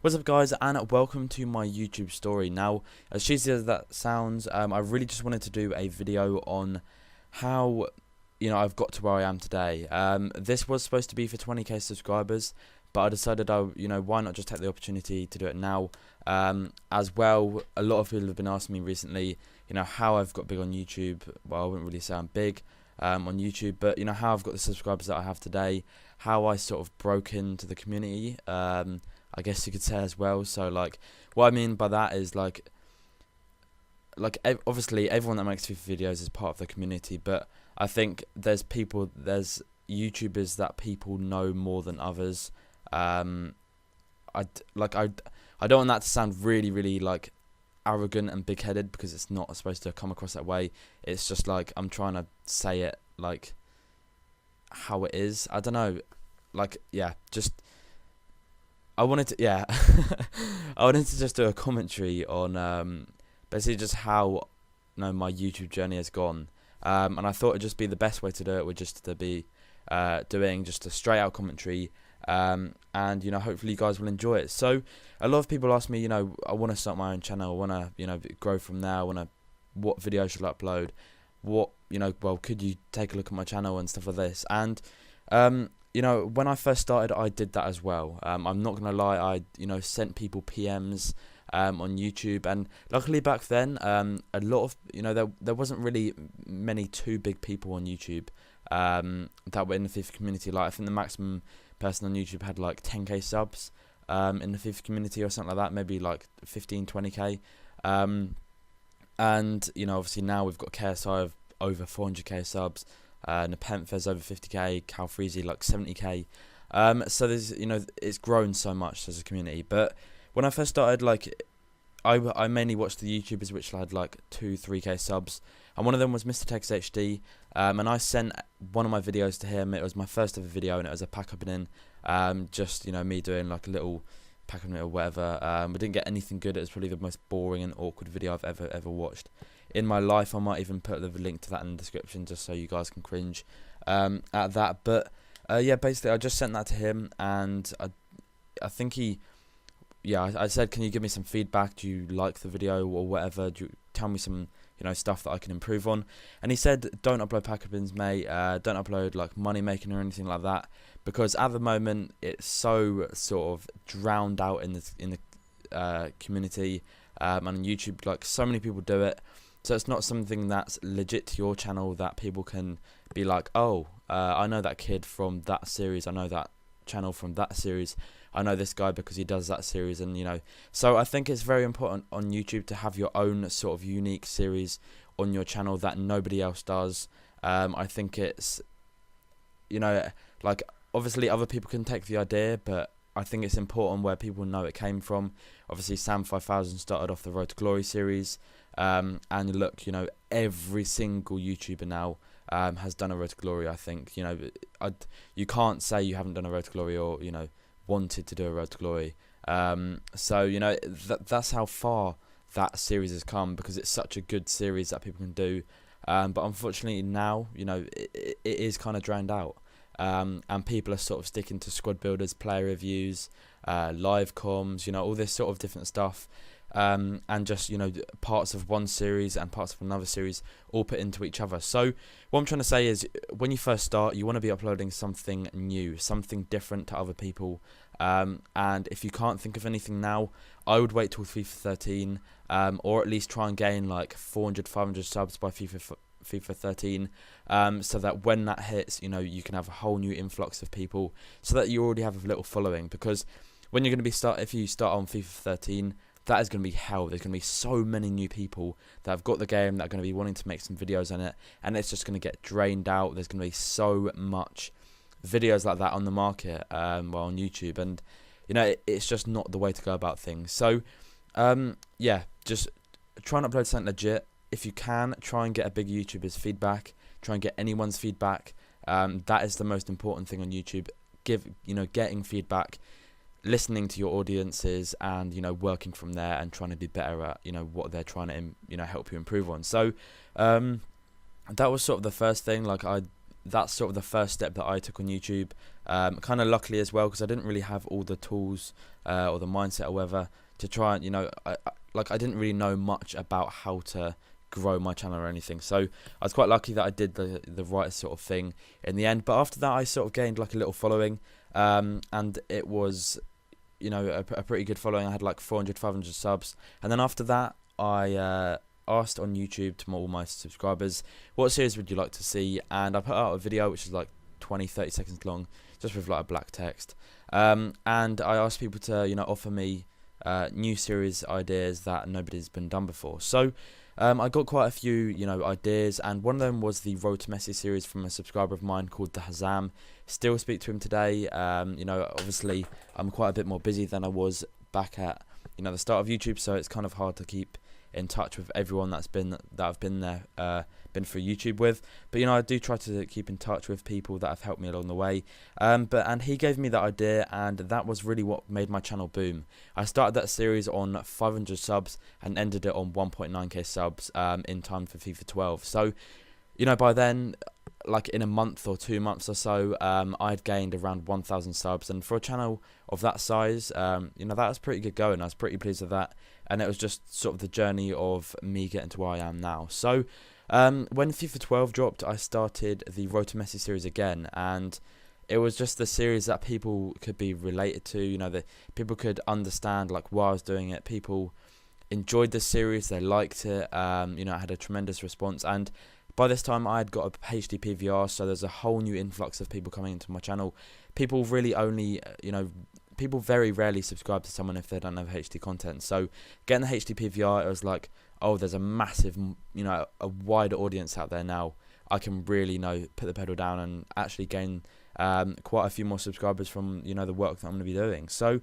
What's up, guys, and welcome to my YouTube story. Now, as cheesy as that sounds, I really just wanted to do a video on how I've got to where I am today. This was supposed to be for 20k subscribers, but I decided why not just take the opportunity to do it now. As well, a lot of people have been asking me recently, how I've got big on YouTube. Well, I wouldn't really say I'm big on YouTube, but how I've got the subscribers that I have today, how I sort of broke into the community. I guess you could say as well. So what I mean by that is obviously everyone that makes FIFA videos is part of the community, but I think there's YouTubers that people know more than others. I don't want that to sound really arrogant and big-headed, because it's not supposed to come across that way. It's just I'm trying to say it how it is. I don't know, I wanted to, I wanted to just do a commentary on basically just how my YouTube journey has gone, and I thought it'd just be the best way to do it would just to be doing just a straight out commentary, and hopefully you guys will enjoy it. So a lot of people ask me, I want to start my own channel, I want to grow from there, what videos should I upload, well, could you take a look at my channel and stuff like this. And when I first started, I did that as well. I'm not gonna lie, I sent people PMs on YouTube, and luckily back then, a lot of there wasn't really many too big people on YouTube that were in the FIFA community. I think the maximum person on YouTube had 10k subs in the FIFA community or something like that, maybe 15, 20k. And obviously now we've got KSI of over 400k subs. Nepenthes over 50k, Calfreezy 70k. So there's it's grown so much as a community. But when I first started, I mainly watched the YouTubers which had 2-3k subs, and one of them was Mr. Tex HD, and I sent one of my videos to him. It was my first ever video, and it was a pack opening, just me doing a little pack opening or whatever. We didn't get anything good. It was probably the most boring and awkward video I've ever watched in my life. I might even put the link to that in the description just so you guys can cringe at that. But yeah, basically I just sent that to him, and I think I said, can you give me some feedback? Do you like the video or whatever? Do you tell me some stuff that I can improve on? And he said, don't upload pack openings, mate. Don't upload money making or anything like that, because at the moment it's so sort of drowned out in the community, and on YouTube. So many people do it. So it's not something that's legit to your channel that people can be oh, I know that kid from that series, I know that channel from that series, I know this guy because he does that series. And so I think it's very important on YouTube to have your own sort of unique series on your channel that nobody else does. I think it's obviously other people can take the idea, but I think it's important where people know it came from. Obviously Sam 5000 started off the Road to Glory series, and look, every single YouTuber now has done a Road to Glory. I think you can't say you haven't done a Road to Glory or wanted to do a Road to Glory. So that's how far that series has come, because it's such a good series that people can do. But unfortunately now it is kind of drowned out. And people are sort of sticking to squad builders, player reviews, live comms, all this sort of different stuff, and just parts of one series and parts of another series all put into each other. So what I'm trying to say is, when you first start, you want to be uploading something new, something different to other people. And if you can't think of anything now, I would wait till FIFA 13, or at least try and gain 400, 500 subs by FIFA 13, so that when that hits, you can have a whole new influx of people, so that you already have a little following. Because when you're going to be if you start on FIFA 13, that is going to be hell. There's going to be so many new people that have got the game, that are going to be wanting to make some videos on it, and it's just going to get drained out. There's going to be so much videos like that on the market, on YouTube, and it's just not the way to go about things. So yeah, just try and upload something legit. If you can, try and get a big YouTuber's feedback. Try and get anyone's feedback. That is the most important thing on YouTube. Getting feedback, listening to your audiences, and working from there and trying to be better at what they're trying to help you improve on. So that was sort of the first thing. that's sort of the first step that I took on YouTube. Kind of luckily as well, because I didn't really have all the tools or the mindset or whatever to try and, I didn't really know much about how to grow my channel or anything. So I was quite lucky that I did the right sort of thing in the end. But after that, I sort of gained like a little following, and it was, a pretty good following. I had like 400, 500 subs, and then after that, I asked on YouTube to all my subscribers, what series would you like to see? And I put out a video which is like 20-30 seconds long, just with like a black text, and I asked people to offer me new series ideas that nobody's been done before. So I got quite a few ideas, and one of them was the Road to Messi series from a subscriber of mine called the Hazam. Still speak to him today. Obviously I'm quite a bit more busy than I was back at the start of YouTube, so it's kind of hard to keep in touch with everyone that I've been there, been through YouTube with. But I do try to keep in touch with people that have helped me along the way. And he gave me that idea, and that was really what made my channel boom. I started that series on 500 subs and ended it on 1.9k subs in time for FIFA 12. So by then, like in a month or 2 months or so, I'd gained around 1,000 subs, and for a channel of that size, that was pretty good going. I was pretty pleased with that, and it was just sort of the journey of me getting to where I am now. So when FIFA 12 dropped, I started the Road to Messi series again, and it was just the series that people could be related to. That people could understand like why I was doing it. People enjoyed the series, they liked it. I had a tremendous response, and by this time I had got a HD PVR, so there's a whole new influx of people coming into my channel. People really only, people very rarely subscribe to someone if they don't have HD content. So getting the HD PVR, it was like, oh, there's a massive, a wider audience out there now. I can really, put the pedal down and actually gain quite a few more subscribers from, the work that I'm going to be doing. So,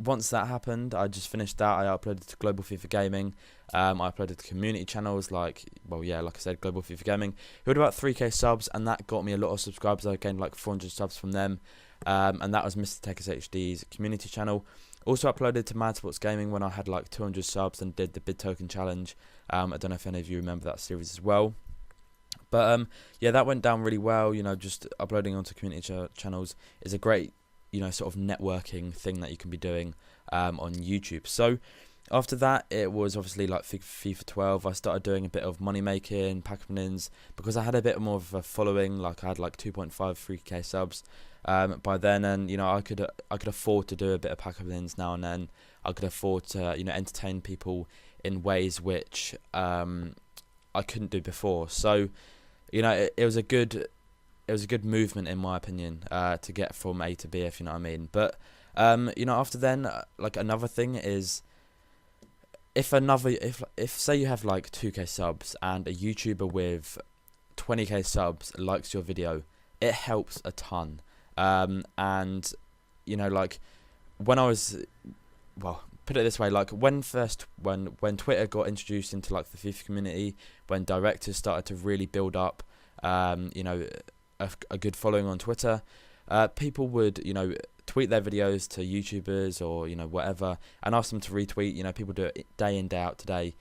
once that happened, I just finished that. I uploaded to Global FIFA Gaming. I uploaded to community channels like I said, Global FIFA Gaming, who had about 3k subs, and that got me a lot of subscribers. I gained like 400 subs from them, and that was Mr. Tekis HD's community channel. Also uploaded to Mad Sports Gaming when I had like 200 subs and did the bid token challenge. I don't know if any of you remember that series as well. But that went down really well. Just uploading onto community channels is a great sort of networking thing that you can be doing on YouTube. So after that, it was obviously like FIFA 12. I started doing a bit of money making, pack openings, because I had a bit more of a following. Like I had like 2.53k subs by then, and I could afford to do a bit of pack openings now and then. I could afford to entertain people in ways which I couldn't do before. So it was a good movement in my opinion to get from A to B, if you know what I mean. But after then, like another thing is, if say you have like 2k subs and a YouTuber with 20k subs likes your video, it helps a ton. And like when I was, put it this way, like when Twitter got introduced into like the FIFA community, when directors started to really build up a good following on Twitter, people would tweet their videos to YouTubers or whatever and ask them to retweet. People do it day in, day out today,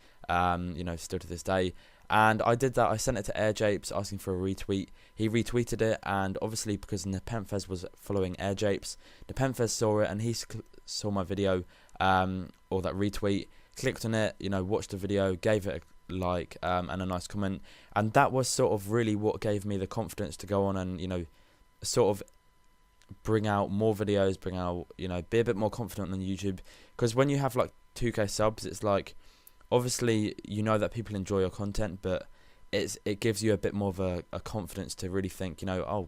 still to this day. And I did that. I sent it to AirJapes asking for a retweet. He retweeted it, and obviously because Nepenthez was following AirJapes, Nepenthez saw it and he saw my video or that retweet, clicked on it, watched the video, gave it a like and a nice comment, and that was sort of really what gave me the confidence to go on and sort of bring out more videos, be a bit more confident on YouTube. Because when you have like 2k subs, it's like obviously that people enjoy your content, but it gives you a bit more of a confidence to really think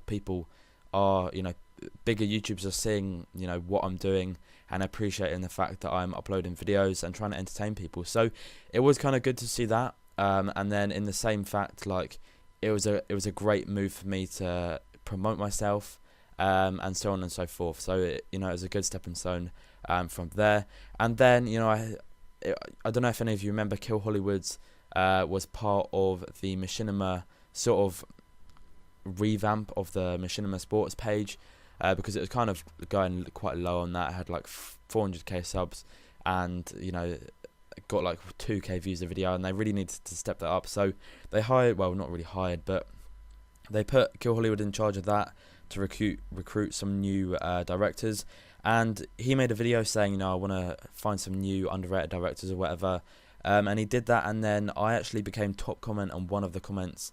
people are bigger YouTubers are seeing what I'm doing and appreciating the fact that I'm uploading videos and trying to entertain people. So it was kind of good to see that, and then in the same fact, like it was a great move for me to promote myself, and so on and so forth. So it was a good stepping stone from there. And then I don't know if any of you remember, Kill Hollywoods was part of the Machinima sort of revamp of the Machinima Sports page, because it was kind of going quite low on that. It had like 400k subs and got like 2k views a video, and they really needed to step that up. So they hired, well, not really hired, but they put Kill Hollywood in charge of that to recruit some new directors. And he made a video saying, you know, I want to find some new underrated directors or whatever. And he did that, and then I actually became top comment on one of the comments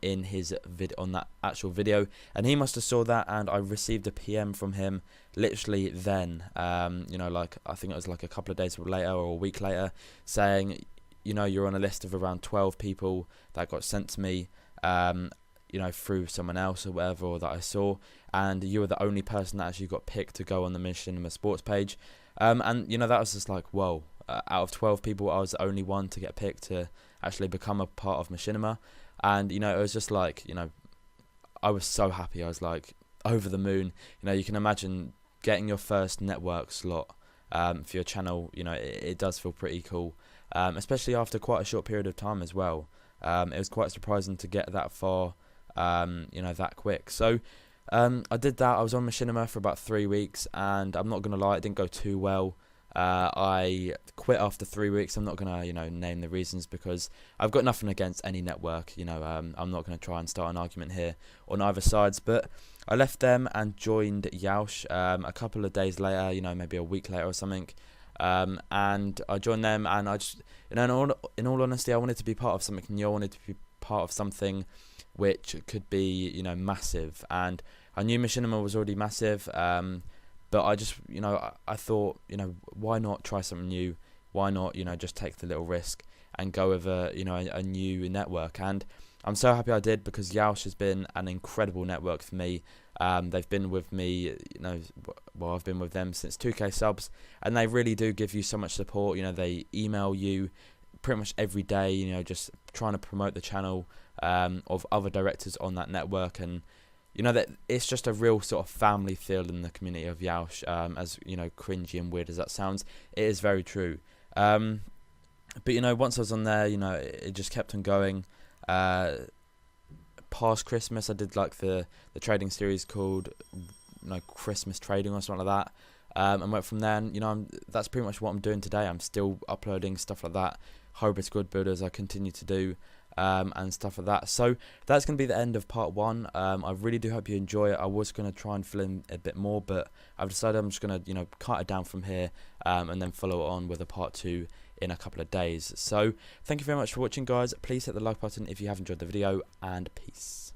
in his on that actual video, and he must have saw that, and I received a PM from him literally then, you know, like I think it was like a couple of days later or a week later, saying, you know, you're on a list of around 12 people that got sent to me, you know, through someone else or whatever, or that I saw, and you were the only person that actually got picked to go on the Machinima Sports page. And you know, that was just like, whoa, out of 12 people I was the only one to get picked to actually become a part of Machinima. And you know, it was just like, you know, I was so happy. I was like over the moon. You know, you can imagine getting your first network slot for your channel. You know, it does feel pretty cool, especially after quite a short period of time as well. It was quite surprising to get that far, you know, that quick. So I did that. I was on Machinima for about 3 weeks, and I'm not gonna lie, it didn't go too well. I quit after 3 weeks. I'm not gonna, you know, name the reasons, because I've got nothing against any network. You know, I'm not gonna try and start an argument here on either sides. But I left them and joined Yaush a couple of days later. You know, maybe a week later or something. And I joined them, and I just, you know, in all honesty, I wanted to be part of something new. I wanted to be part of something which could be, you know, massive. And I knew Machinima was already massive. But I just, you know, I thought, you know, why not try something new? Why not, you know, just take the little risk and go with a, you know, a new network? And I'm so happy I did, because Yaush has been an incredible network for me. They've been with me, you know, well, I've been with them since 2k subs, and they really do give you so much support. You know, they email you pretty much every day, you know, just trying to promote the channel of other directors on that network. And you know, that it's just a real sort of family feel in the community of Yaush, as, you know, cringy and weird as that sounds, it is very true. But, you know, once I was on there, you know, it just kept on going. Past Christmas, I did, like, the trading series called, you know, Christmas Trading or something like that, and went from there. And, you know, that's pretty much what I'm doing today. I'm still uploading stuff like that. Hybrid Squad Builders I continue to do, and stuff like that. So that's going to be the end of part 1. I really do hope you enjoy it. I was going to try and fill in a bit more, but I've decided I'm just going to, you know, cut it down from here, and then follow it on with a part 2 in a couple of days. So thank you very much for watching, guys. Please hit the like button if you have enjoyed the video, and peace.